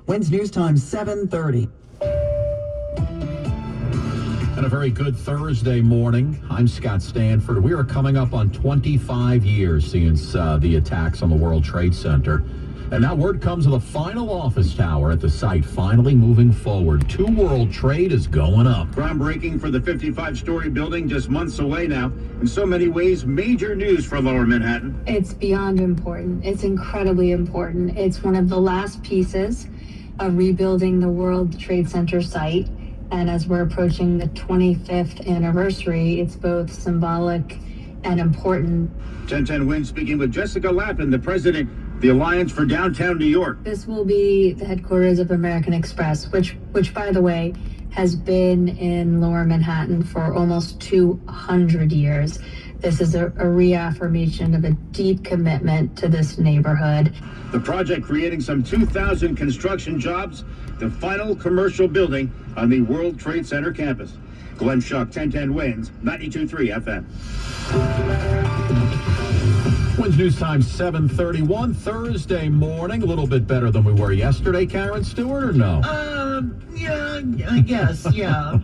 WINS News Time 7:30. And a very good Thursday morning. I'm Scott Stanford. We are coming up on 25 years since the attacks on the World Trade Center. And now word comes of the final office tower at the site finally moving forward. Two World Trade is going up. Groundbreaking for the 55-story building just months away now. In so many ways, major news for Lower Manhattan. It's beyond important. It's incredibly important. It's one of the last pieces of rebuilding the World Trade Center site. And as we're approaching the 25th anniversary, it's both symbolic and important. 1010 WINS speaking with Jessica Lappin, the president of the Alliance for Downtown New York. This will be the headquarters of American Express, which by the way, has been in Lower Manhattan for almost 200 years. This is a reaffirmation of a deep commitment to this neighborhood. The project creating some 2,000 construction jobs, the final commercial building on the World Trade Center campus. Glenn Schuck, 1010 WINS, 92.3 FM. WINS News Time 7:31 Thursday morning. A little bit better than we were yesterday, Karen Stewart, or no? Yeah, I guess, yeah.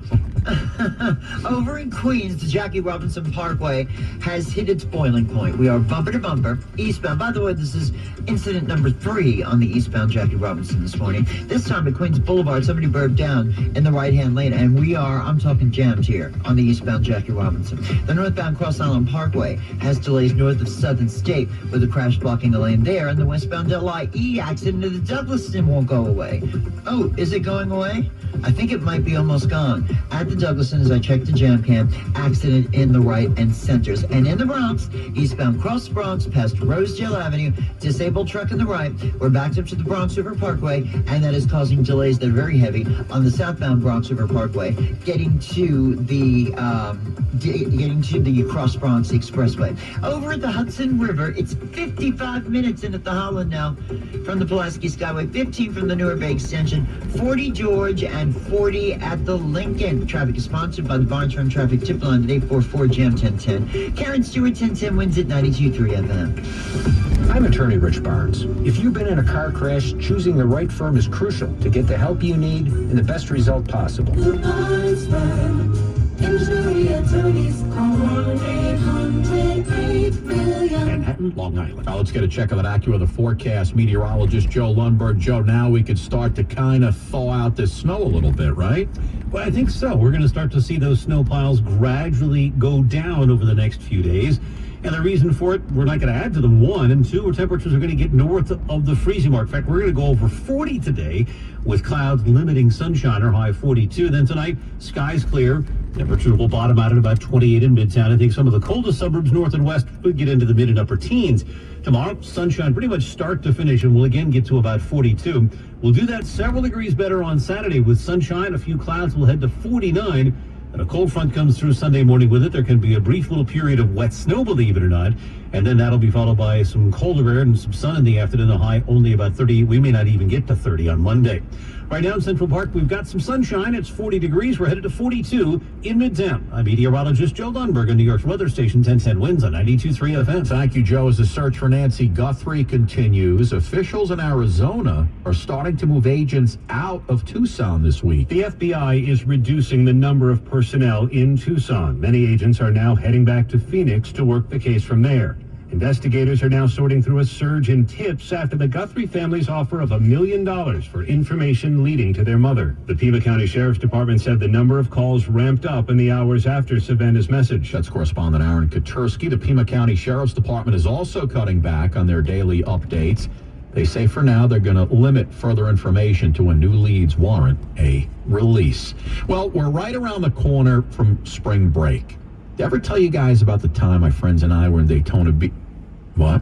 Over in Queens, the Jackie Robinson Parkway has hit its boiling point. We are bumper to bumper, eastbound. By the way, this is incident number 3 on the eastbound Jackie Robinson this morning. This time at Queens Boulevard, somebody burped down in the right-hand lane, and I'm talking jammed here on the eastbound Jackie Robinson. The northbound Cross Island Parkway has delays north of Southern State, with a crash blocking the lane there, and the westbound LIE accident of the Douglaston won't go away. Oh, is it going away? I think it might be almost gone. At the Douglaston, as I checked the jam cam, accident in the right and centers. And in the Bronx, eastbound Cross Bronx past Rosedale Avenue, disabled truck in the right. We're backed up to the Bronx River Parkway, and that is causing delays that are very heavy on the southbound Bronx River Parkway, getting to the Cross Bronx Expressway. Over at the Hudson River, it's 55 minutes in at the Holland now from the Pulaski Skyway, 15 from the Newark Bay Extension, 40 George, and 40 at the Lincoln. Traffic is sponsored by the Barnes Run Traffic Tip Line at 844-JAM-1010. Karen Stewart, 1010 WINS at 92.3 FM. I'm attorney Rich Barnes. If you've been in a car crash, choosing the right firm is crucial to get the help you need and the best result possible. The Barnes Firm. Injury attorneys, call 1-800-8-million. Manhattan, Long Island. Now let's get a check of that AccuWeather forecast. Meteorologist Joe Lundberg. Joe, now we could start to kind of thaw out this snow a little bit, right? Well, I think so. We're going to start to see those snow piles gradually go down over the next few days. And the reason for it, we're not going to add to them, 1, and 2, temperatures are going to get north of the freezing mark. In fact, we're going to go over 40 today with clouds limiting sunshine, our high 42. Then tonight, skies clear. Temperatures will bottom out at about 28 in Midtown. I think some of the coldest suburbs north and west could get into the mid and upper teens. Tomorrow, sunshine pretty much start to finish, and we'll again get to about 42. We'll do that several degrees better on Saturday with sunshine. A few clouds will head to 49. And a cold front comes through Sunday morning with it. There can be a brief little period of wet snow, believe it or not. And then that'll be followed by some colder air and some sun in the afternoon. The high only about 30. We may not even get to 30 on Monday. Right now in Central Park, we've got some sunshine. It's 40 degrees. We're headed to 42 in Midtown. I'm meteorologist Joe Lundberg on New York's weather station, 1010 WINS on 92.3 FM. Thank you, Joe. As the search for Nancy Guthrie continues, officials in Arizona are starting to move agents out of Tucson this week. The FBI is reducing the number of personnel in Tucson. Many agents are now heading back to Phoenix to work the case from there. Investigators are now sorting through a surge in tips after the Guthrie family's offer of $1 million for information leading to their mother. The Pima County Sheriff's Department said the number of calls ramped up in the hours after Savannah's message. That's correspondent Aaron Katursky. The Pima County Sheriff's Department is also cutting back on their daily updates. They say for now they're going to limit further information to when new leads warrant a release. Well, we're right around the corner from spring break. Did I ever tell you guys about the time my friends and I were in Daytona Beach? What?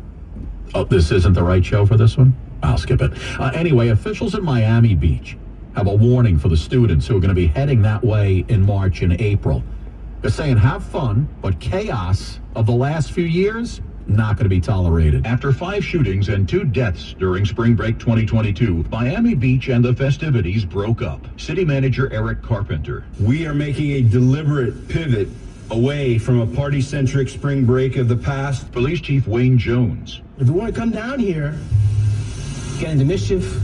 Oh, this isn't the right show for this one? I'll skip it. Anyway, officials at Miami Beach have a warning for the students who are going to be heading that way in March and April. They're saying have fun, but chaos of the last few years, not going to be tolerated. After 5 shootings and 2 deaths during spring break 2022, Miami Beach and the festivities broke up. City Manager Eric Carpenter. We are making a deliberate pivot away from a party-centric spring break of the past. Police Chief Wayne Jones. If you want to come down here, get into mischief,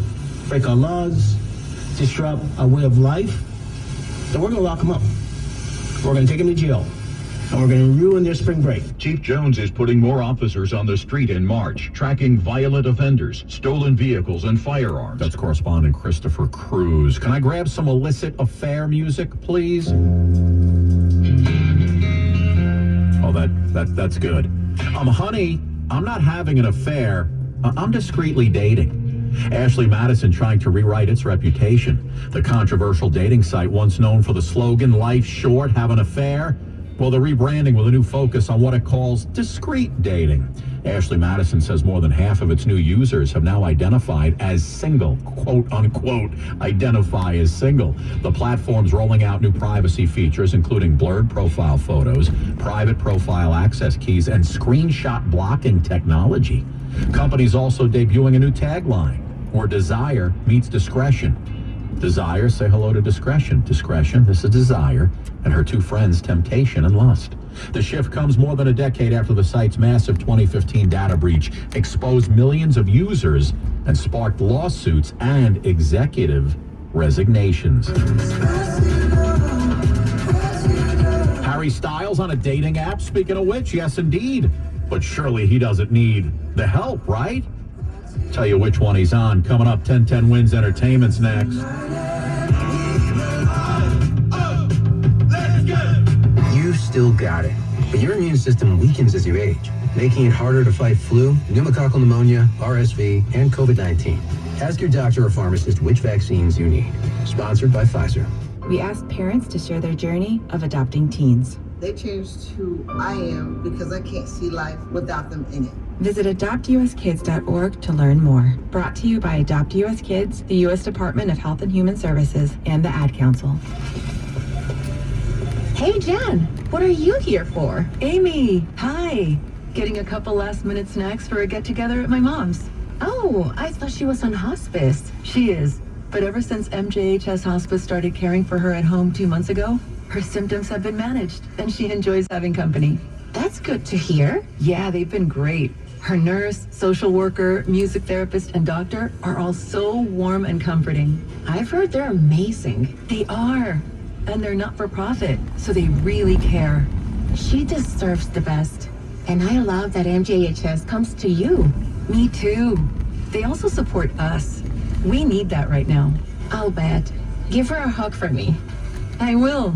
break our laws, disrupt our way of life, then we're going to lock them up. We're going to take them to jail. And we're going to ruin their spring break. Chief Jones is putting more officers on the street in March, tracking violent offenders, stolen vehicles, and firearms. That's correspondent Christopher Cruz. Can I grab some illicit affair music, please? Oh, that's good. Honey, I'm not having an affair. I'm discreetly dating. Ashley Madison trying to rewrite its reputation. The controversial dating site, once known for the slogan, "Life's short, have an affair," well, they're rebranding with a new focus on what it calls discreet dating. Ashley Madison says more than half of its new users have now identified as single, quote unquote, identify as single. The platform's rolling out new privacy features, including blurred profile photos, private profile access keys, and screenshot blocking technology. Company's also debuting a new tagline, where desire meets discretion. Desire, say hello to discretion. Discretion, this is desire, and her two friends, temptation and lust. The shift comes more than a decade after the site's massive 2015 data breach exposed millions of users and sparked lawsuits and executive resignations. Harry Styles on a dating app, speaking of which, yes indeed. But surely he doesn't need the help, right? Tell you which one he's on. Coming up, 1010 Wins Entertainment's next. You still got it, but your immune system weakens as you age, making it harder to fight flu, pneumococcal pneumonia, RSV, and COVID-19. Ask your doctor or pharmacist which vaccines you need. Sponsored by Pfizer. We ask parents to share their journey of adopting teens. They changed who I am because I can't see life without them in it. Visit adoptuskids.org to learn more. Brought to you by Adopt US Kids, the U.S. Department of Health and Human Services, and the Ad Council. Hey, Jen, what are you here for? Amy, hi. Getting a couple last-minute snacks for a get-together at my mom's. Oh, I thought she was on hospice. She is, but ever since MJHS Hospice started caring for her at home 2 months ago, her symptoms have been managed, and she enjoys having company. That's good to hear. Yeah, they've been great. Her nurse, social worker, music therapist, and doctor are all so warm and comforting. I've heard they're amazing. They are. And they're not for profit, so they really care. She deserves the best. And I love that MJHS comes to you. Me too. They also support us. We need that right now. I'll bet. Give her a hug for me. I will.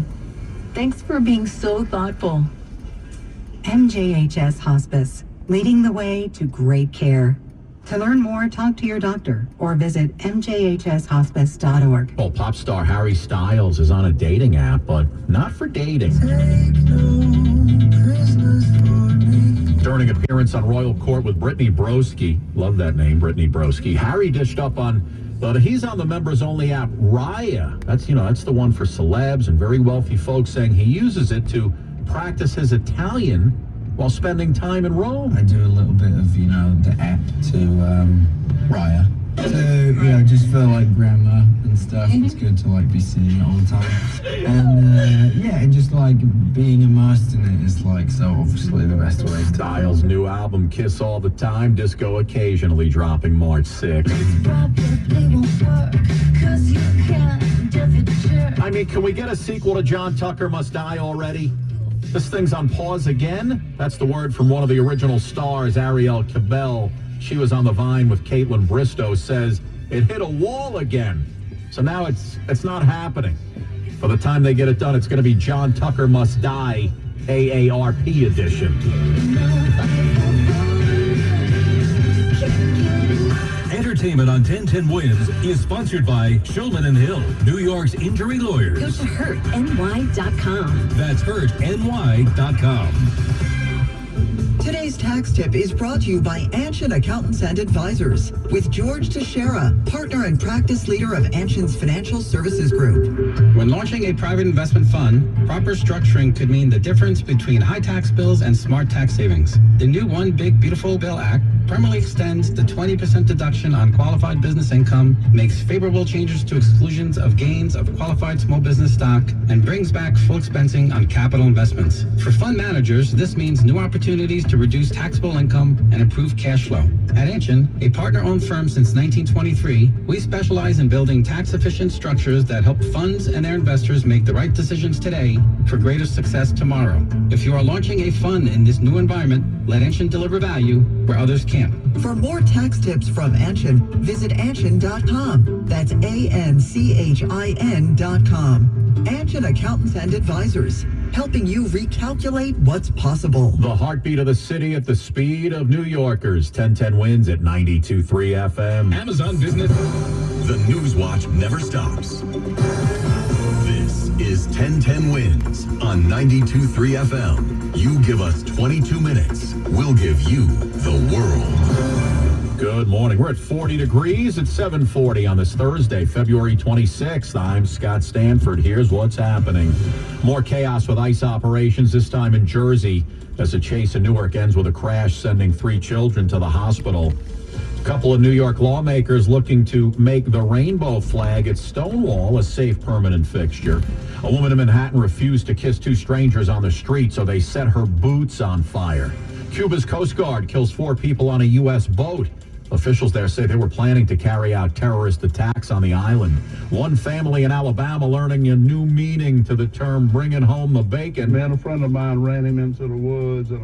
Thanks for being so thoughtful. MJHS Hospice, leading the way to great care. To learn more, talk to your doctor or visit mjhshospice.org. Well, pop star Harry Styles is on a dating app, but not for dating. During an appearance on Royal Court with Brittany Broski, love that name, Brittany Broski, Harry dished up on, but he's on the members-only app Raya. That's the one for celebs and very wealthy folks, saying he uses it to practice his Italian while spending time in Rome. I do a little bit of, the app to Raya. To, just for grammar and stuff. It's good to be seeing it all the time. And and just being immersed in it is so obviously the best way. Styles' new album, Kiss All the Time, Disco Occasionally, dropping March 6th. I mean, can we get a sequel to John Tucker Must Die already? This thing's on pause again? That's the word from one of the original stars, Ariel Cabell. She was on the Vine with Caitlin Bristow, says it hit a wall again. So now it's not happening. By the time they get it done, it's going to be John Tucker Must Die, AARP edition. Entertainment on 1010 Wins is sponsored by Shulman & Hill, New York's injury lawyers. Go to hurtny.com. That's hurtny.com. Today's tax tip is brought to you by Anshin Accountants and Advisors with George Teixeira, partner and practice leader of Anshin's Financial Services Group. When launching a private investment fund, proper structuring could mean the difference between high tax bills and smart tax savings. The new One Big Beautiful Bill Act permanently extends the 20% deduction on qualified business income, makes favorable changes to exclusions of gains of qualified small business stock, and brings back full expensing on capital investments. For fund managers, this means new opportunities to reduce taxable income and improve cash flow. At Anshin, a partner-owned firm since 1923, we specialize in building tax-efficient structures that help funds and their investors make the right decisions today for greater success tomorrow. If you are launching a fund in this new environment, let Anshin deliver value where others can't. For more tax tips from Anshin, visit Anshin.com. That's ANCHIN.com. Anshin Accountants and Advisors, helping you recalculate what's possible. The heartbeat of the city at the speed of New Yorkers. 1010 wins at 92.3 FM. Amazon Business. The News Watch never stops. This is 1010 wins on 92.3 FM. You give us 22 minutes, we'll give you the world. Good morning. We're at 40 degrees at 7:40 on this Thursday, February 26th. I'm Scott Stanford. Here's what's happening. More chaos with ICE operations, this time in Jersey, as a chase in Newark ends with a crash sending 3 children to the hospital. A couple of New York lawmakers looking to make the rainbow flag at Stonewall a safe permanent fixture. A woman in Manhattan refused to kiss 2 strangers on the street, so they set her boots on fire. Cuba's Coast Guard kills 4 people on a U.S. boat. Officials there say they were planning to carry out terrorist attacks on the island. One family in Alabama learning a new meaning to the term bringing home the bacon. Man, a friend of mine ran him into the woods and